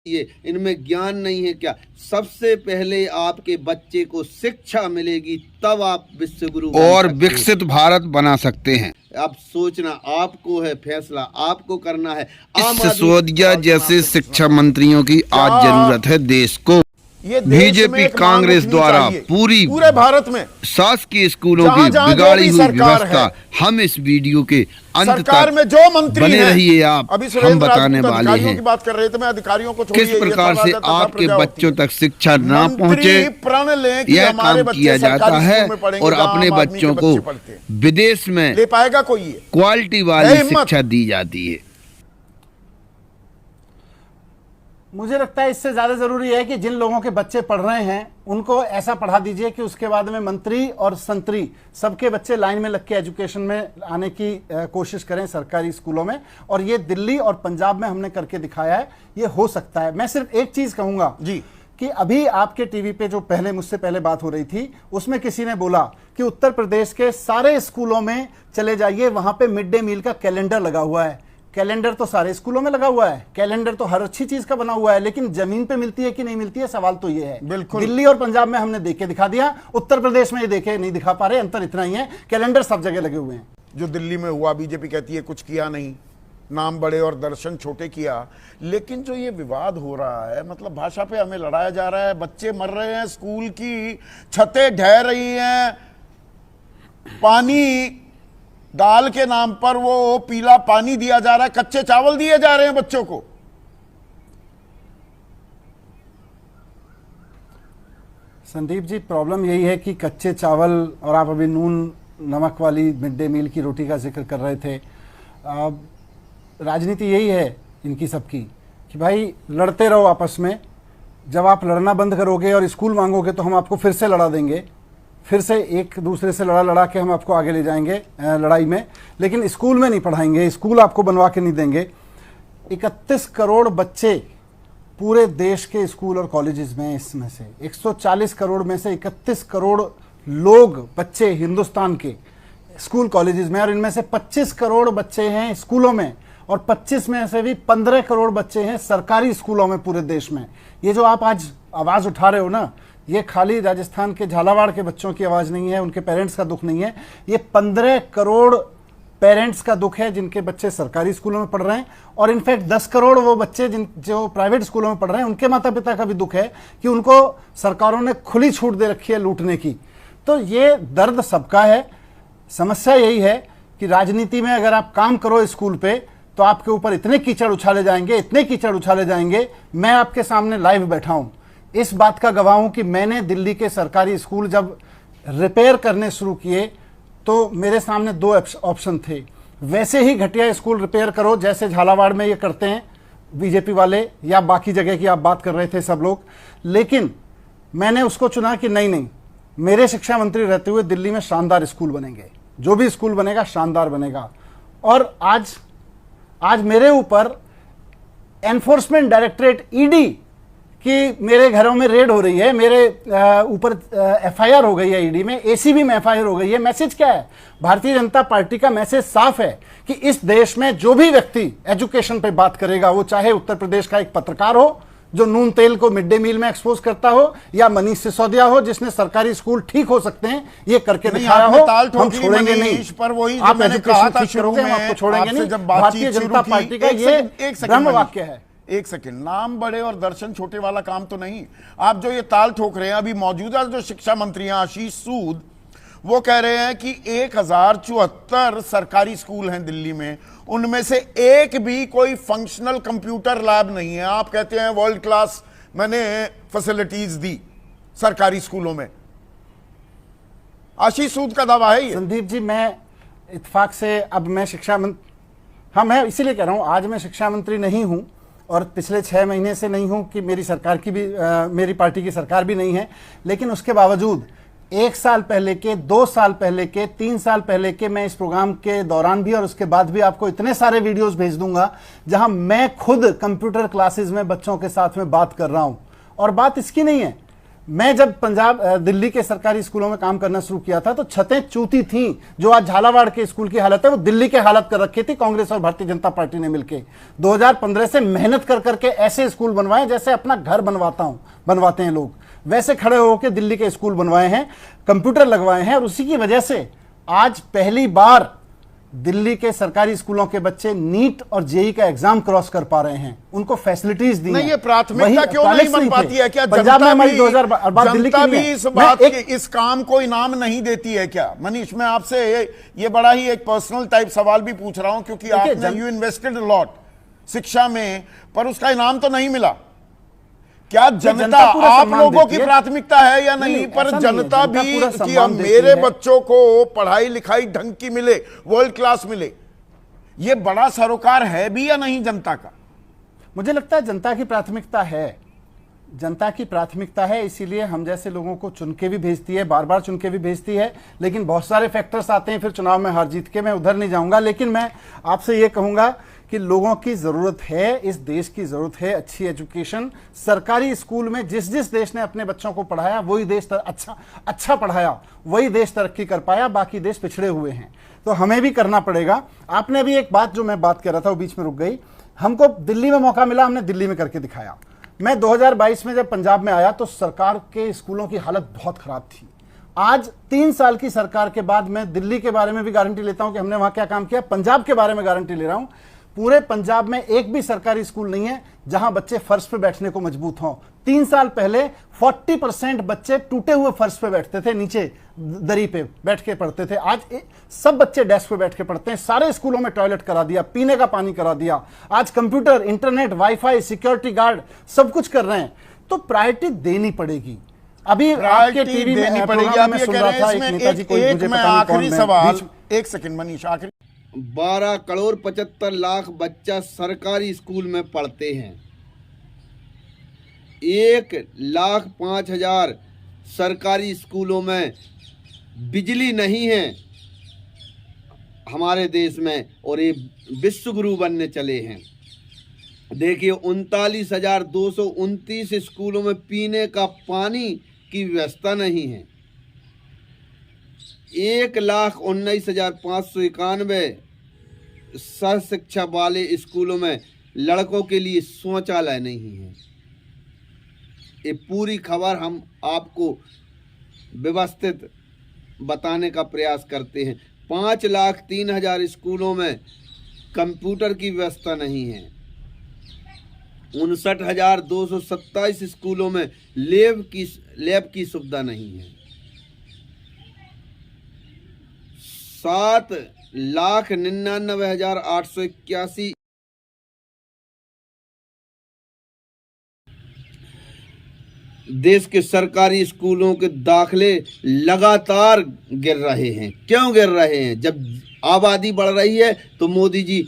ये इनमें ज्ञान नहीं है क्या? सबसे पहले आपके बच्चे को शिक्षा मिलेगी, तब आप विश्व गुरु और विकसित भारत बना सकते हैं। अब सोचना आपको है, फैसला आपको करना है। इस सिसोदिया जैसे शिक्षा मंत्रियों की आज जरूरत है देश को। ये बीजेपी कांग्रेस द्वारा पूरे भारत में शासकीय स्कूलों की बिगाड़ी हुई व्यवस्था, हम इस वीडियो के अंत सरकार तक में जो मंत्री बने रहिए आप, अभी हम बताने वाले हैं की बात कर रहे थे। मैं अधिकारियों को किस प्रकार से आपके बच्चों तक शिक्षा ना पहुंचे, यह काम किया जाता है और अपने बच्चों को विदेश में ले पाएगा कोई क्वालिटी वाली शिक्षा दी जाती है। मुझे लगता है इससे ज्यादा जरूरी है कि जिन लोगों के बच्चे पढ़ रहे हैं उनको ऐसा पढ़ा दीजिए कि उसके बाद में मंत्री और संतरी सबके बच्चे लाइन में लग के एजुकेशन में आने की कोशिश करें सरकारी स्कूलों में। और ये दिल्ली और पंजाब में हमने करके दिखाया है, ये हो सकता है। मैं सिर्फ एक चीज कहूंगा जी कि अभी आपके टीवी पे जो पहले मुझसे पहले बात हो रही थी उसमें किसी ने बोला कि उत्तर प्रदेश के सारे स्कूलों में चले जाइए, वहां पे मिड डे मील का कैलेंडर लगा हुआ है। कैलेंडर तो सारे स्कूलों में लगा हुआ है, कैलेंडर तो हर अच्छी चीज का बना हुआ है, लेकिन जमीन पे मिलती है कि नहीं मिलती है, सवाल तो ये है। बिल्कुल, दिल्ली और पंजाब में हमने देख के दिखा दिया, उत्तर प्रदेश में ये देखे नहीं दिखा पा रहे। अंतर इतना ही है, कैलेंडर सब जगह लगे हुए हैं। जो दिल्ली में हुआ, बीजेपी कहती है कुछ किया नहीं, नाम बड़े और दर्शन छोटे किया। लेकिन जो ये विवाद हो रहा है, मतलब भाषा पे हमें लड़ाया जा रहा है, बच्चे मर रहे हैं, स्कूल की छतें ढह रही हैं, पानी दाल के नाम पर वो पीला पानी दिया जा रहा है, कच्चे चावल दिए जा रहे हैं बच्चों को। संदीप जी, प्रॉब्लम यही है कि कच्चे चावल, और आप अभी नून नमक वाली मिड डे मील की रोटी का जिक्र कर रहे थे। राजनीति यही है इनकी सबकी कि भाई लड़ते रहो आपस में, जब आप लड़ना बंद करोगे और स्कूल मांगोगे तो हम आपको फिर से लड़ा देंगे, फिर से एक दूसरे से लड़ा के हम आपको आगे ले जाएंगे लड़ाई में, लेकिन स्कूल में नहीं पढ़ाएंगे, स्कूल आपको बनवा के नहीं देंगे। 31 करोड़ बच्चे पूरे देश के स्कूल और कॉलेजेस में, इसमें से 140 करोड़ में से 31 करोड़ लोग बच्चे हिंदुस्तान के स्कूल कॉलेजेस में, और इनमें से 25 करोड़ बच्चे हैं स्कूलों में, और 25 में से भी 15 करोड़ बच्चे हैं सरकारी स्कूलों में पूरे देश में। ये जो आप आज आवाज उठा रहे हो ना, ये खाली राजस्थान के झालावाड़ के बच्चों की आवाज नहीं है, उनके पेरेंट्स का दुख नहीं है, ये 15 करोड़ पेरेंट्स का दुख है जिनके बच्चे सरकारी स्कूलों में पढ़ रहे हैं। और इनफैक्ट 10 करोड़ वो बच्चे जो प्राइवेट स्कूलों में पढ़ रहे हैं, उनके माता पिता का भी दुख है कि उनको सरकारों ने खुली छूट दे रखी है लूटने की। तो ये दर्द सबका है। समस्या यही है कि राजनीति में अगर आप काम करो स्कूल पे तो आपके ऊपर इतने कीचड़ उछाले जाएंगे, इतने कीचड़ उछाले जाएंगे। मैं आपके सामने लाइव बैठा हूं, इस बात का गवाह हूं कि मैंने दिल्ली के सरकारी स्कूल जब रिपेयर करने शुरू किए तो मेरे सामने 2 ऑप्शन थे। वैसे ही घटिया स्कूल रिपेयर करो जैसे झालावाड़ में ये करते हैं बीजेपी वाले, या बाकी जगह की आप बात कर रहे थे सब लोग, लेकिन मैंने उसको चुना कि नहीं, मेरे शिक्षा मंत्री रहते हुए दिल्ली में शानदार स्कूल बनेंगे, जो भी स्कूल बनेगा शानदार बनेगा। और आज मेरे ऊपर एनफोर्समेंट डायरेक्टरेट ईडी कि मेरे घरों में रेड हो रही है, मेरे ऊपर एफआईआर हो गई है ईडी में, एसीबी में एफआईआर हो गई है। मैसेज क्या है? भारतीय जनता पार्टी का मैसेज साफ है कि इस देश में जो भी व्यक्ति एजुकेशन पे बात करेगा, वो चाहे उत्तर प्रदेश का एक पत्रकार हो जो नून तेल को मिड डे मील में एक्सपोज करता हो, या मनीष सिसोदिया हो जिसने सरकारी स्कूल ठीक हो सकते हैं ये करके दिखाया हो, हम छोड़ेंगे नहीं। पर वही आप एजुकेशन ठीक करोगे, हम आपको छोड़ेंगे नहीं। भारतीय जनता पार्टी का ये ब्रह्म वाक्य है। एक सेकंड, नाम बड़े और दर्शन छोटे वाला काम तो नहीं। आप जो ये ताल ठोक रहे हैं, अभी मौजूदा जो शिक्षा मंत्री हैं आशीष सूद, वो कह रहे हैं कि 1074 सरकारी स्कूल हैं दिल्ली में, उनमें से एक भी कोई फंक्शनल कंप्यूटर लैब नहीं है। आप कहते हैं वर्ल्ड क्लास मैंने फैसिलिटीज दी सरकारी स्कूलों में। आशीष सूद का दावा है ये। संदीप जी, मैं इत्तेफाक से अब मैं शिक्षा मंत्री, मैं इसीलिए कह रहा हूं आज मैं शिक्षा मंत्री नहीं हूं, और पिछले 6 महीने से नहीं हूं कि मेरी सरकार की भी मेरी पार्टी की सरकार भी नहीं है, लेकिन उसके बावजूद 1 साल पहले के, 2 साल पहले के, 3 साल पहले के, मैं इस प्रोग्राम के दौरान भी और उसके बाद भी आपको इतने सारे वीडियोस भेज दूंगा जहां मैं खुद कंप्यूटर क्लासेस में बच्चों के साथ में बात कर रहा हूं। और बात इसकी नहीं है, मैं जब दिल्ली के सरकारी स्कूलों में काम करना शुरू किया था तो छतें चूती थीं। जो आज झालावाड़ के स्कूल की हालत है वो दिल्ली की हालत कर रखी थी कांग्रेस और भारतीय जनता पार्टी ने मिलकर। 2015 से मेहनत कर करके ऐसे स्कूल बनवाए जैसे अपना घर बनवाते हैं लोग, वैसे खड़े होकर दिल्ली के स्कूल बनवाए हैं, कंप्यूटर लगवाए हैं। और उसी की वजह से आज पहली बार दिल्ली के सरकारी स्कूलों के बच्चे नीट और जेई का एग्जाम क्रॉस कर पा रहे हैं, उनको फैसिलिटीज दी नहीं। ये प्राथमिकता क्यों नहीं बन पाती है? क्या पंजाब में हमारी 2000 जनता भी इस बात की, इस काम को इनाम नहीं देती है क्या? मनीष, मैं आपसे ये बड़ा ही एक पर्सनल टाइप सवाल भी पूछ रहा हूं, क्योंकि आपने यू इन्वेस्टेड लॉट शिक्षा में, पर उसका इनाम तो नहीं मिला। क्या जनता आप लोगों की प्राथमिकता है या नहीं? पर जनता भी कि अब मेरे बच्चों को पढ़ाई लिखाई ढंग की मिले, वर्ल्ड क्लास मिले, ये बड़ा सरोकार है भी या नहीं जनता का? मुझे लगता है जनता की प्राथमिकता है, जनता की प्राथमिकता है। इसीलिए हम जैसे लोगों को चुन के भी भेजती है, बार बार चुन के भी भेजती है। लेकिन बहुत सारे फैक्टर्स आते हैं फिर चुनाव में हार जीत के, मैं उधर नहीं जाऊंगा। लेकिन मैं आपसे ये कहूंगा कि लोगों की जरूरत है, इस देश की जरूरत है अच्छी एजुकेशन। सरकारी स्कूल में जिस जिस देश ने अपने बच्चों को पढ़ाया वही देश अच्छा पढ़ाया, वही देश तरक्की कर पाया, बाकी देश पिछड़े हुए हैं। तो हमें भी करना पड़ेगा। आपने भी एक बात जो मैं बात कर रहा था वो बीच में रुक गई। हमको दिल्ली में मौका मिला, हमने दिल्ली में करके दिखाया। मैं 2022 में जब पंजाब में आया तो सरकार के स्कूलों की हालत बहुत खराब थी। आज 3 साल की सरकार के बाद मैं दिल्ली के बारे में भी गारंटी लेता हूं कि हमने वहां क्या काम किया, पंजाब के बारे में गारंटी ले रहा हूं। पूरे पंजाब में एक भी सरकारी स्कूल नहीं है जहां बच्चे फर्श पे बैठने को मजबूत हों। 3 साल पहले 40% बच्चे टूटे हुए फर्श पे बैठते थे, नीचे दरी पे बैठ के पढ़ते थे। आज सब बच्चे डेस्क पे बैठ के पढ़ते हैं। सारे स्कूलों में टॉयलेट करा दिया, पीने का पानी करा दिया। आज computer, internet, wifi, security guard सब कुछ कर रहे हैं। तो प्रायोरिटी देनी पड़ेगी। अभी आपके टीवी में प्रोग्राम में सुन रहा था एक नेताजी, कोई मुझे पता नहीं कौन, आखिरी सवाल, एक सेकंड मनीष, आखिरी 12 करोड़ 75 लाख बच्चा सरकारी स्कूल में पढ़ते हैं। 1,05,000 सरकारी स्कूलों में बिजली नहीं है हमारे देश में, और ये विश्व गुरु बनने चले हैं। देखिए 39,229 स्कूलों में पीने का पानी की व्यवस्था नहीं है। 1,19,591 सह शिक्षा वाले स्कूलों में लड़कों के लिए शौचालय नहीं है। ये पूरी खबर हम आपको व्यवस्थित बताने का प्रयास करते हैं। 5,03,000 स्कूलों में कंप्यूटर की व्यवस्था नहीं है। 59,227 स्कूलों में लैब की सुविधा नहीं है। 7,99,881 देश के सरकारी स्कूलों के दाखले लगातार गिर रहे हैं। क्यों गिर रहे हैं? जब आबादी बढ़ रही है तो मोदी जी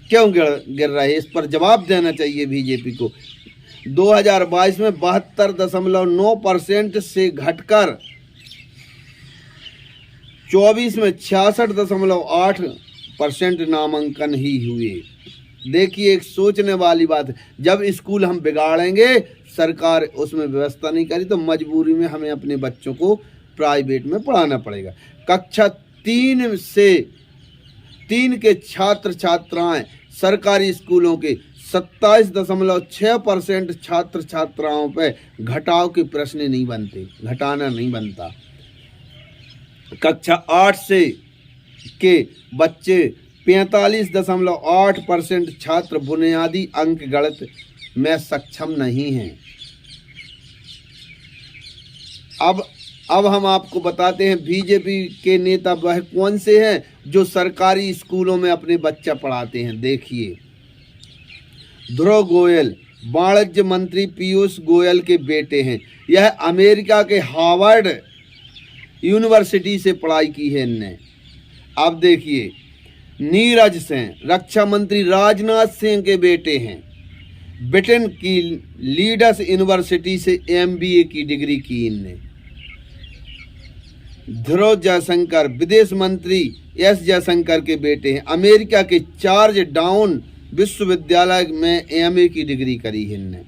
क्यों गिर रहे हैं? इस पर जवाब देना चाहिए बीजेपी को। 2022 में 72.9% से घटकर 24 में 66.8% नामांकन ही हुए। देखिए एक सोचने वाली बात है। जब स्कूल हम बिगाड़ेंगे, सरकार उसमें व्यवस्था नहीं करी, तो मजबूरी में हमें अपने बच्चों को प्राइवेट में पढ़ाना पड़ेगा। कक्षा 3 के छात्र छात्राएं सरकारी स्कूलों के 27.6% छात्र छात्राओं पे घटाव के प्रश्न नहीं बनते, घटाना नहीं बनता। कक्षा 8 से के बच्चे 45.8% छात्र बुनियादी अंक गणित में सक्षम नहीं हैं। अब हम आपको बताते हैं बीजेपी के नेता वह कौन से हैं जो सरकारी स्कूलों में अपने बच्चा पढ़ाते हैं। देखिए ध्रुव गोयल वाणिज्य मंत्री पीयूष गोयल के बेटे हैं। यह अमेरिका के हार्वर्ड यूनिवर्सिटी से पढ़ाई की है इनने। अब देखिए नीरज सिंह रक्षा मंत्री राजनाथ सिंह के बेटे हैं। ब्रिटेन की लीड्स यूनिवर्सिटी से MBA की डिग्री की इनने। ध्रुव जयशंकर विदेश मंत्री S जयशंकर के बेटे हैं। अमेरिका के जॉर्ज टाउन विश्वविद्यालय में MA की डिग्री करी है इनने।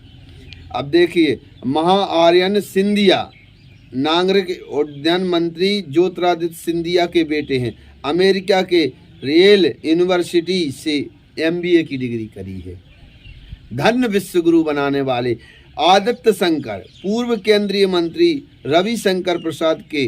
अब देखिए, महाआर्यन सिंधिया नागरिक उड्डयन मंत्री ज्योतिरादित्य सिंधिया के बेटे हैं। अमेरिका के येल यूनिवर्सिटी से MBA की डिग्री करी है। धन्य विश्वगुरु बनाने वाले आदित्य शंकर पूर्व केंद्रीय मंत्री रविशंकर प्रसाद के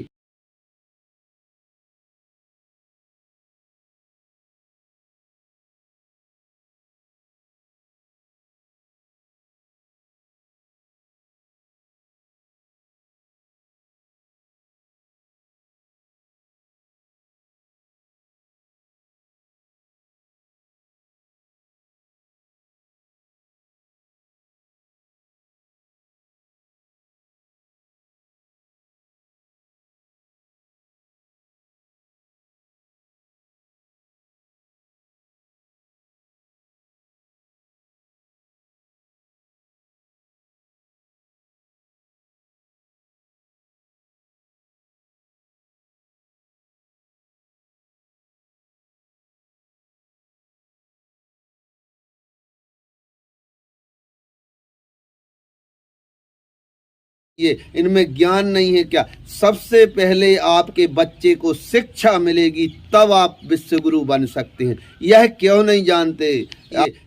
ये इनमें ज्ञान नहीं है क्या? सबसे पहले आपके बच्चे को शिक्षा मिलेगी तब आप विश्वगुरु बन सकते हैं। यह क्यों नहीं जानते?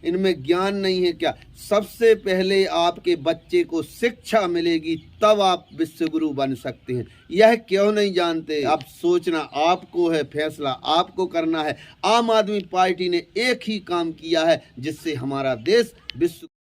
इनमें ज्ञान नहीं है क्या? सबसे पहले आपके बच्चे को शिक्षा मिलेगी तब आप विश्वगुरु बन सकते हैं। यह क्यों नहीं जानते? अब सोचना आपको है, फैसला आपको करना है। आम आदमी पार्टी ने एक ही काम किया है जिससे हमारा देश विश्व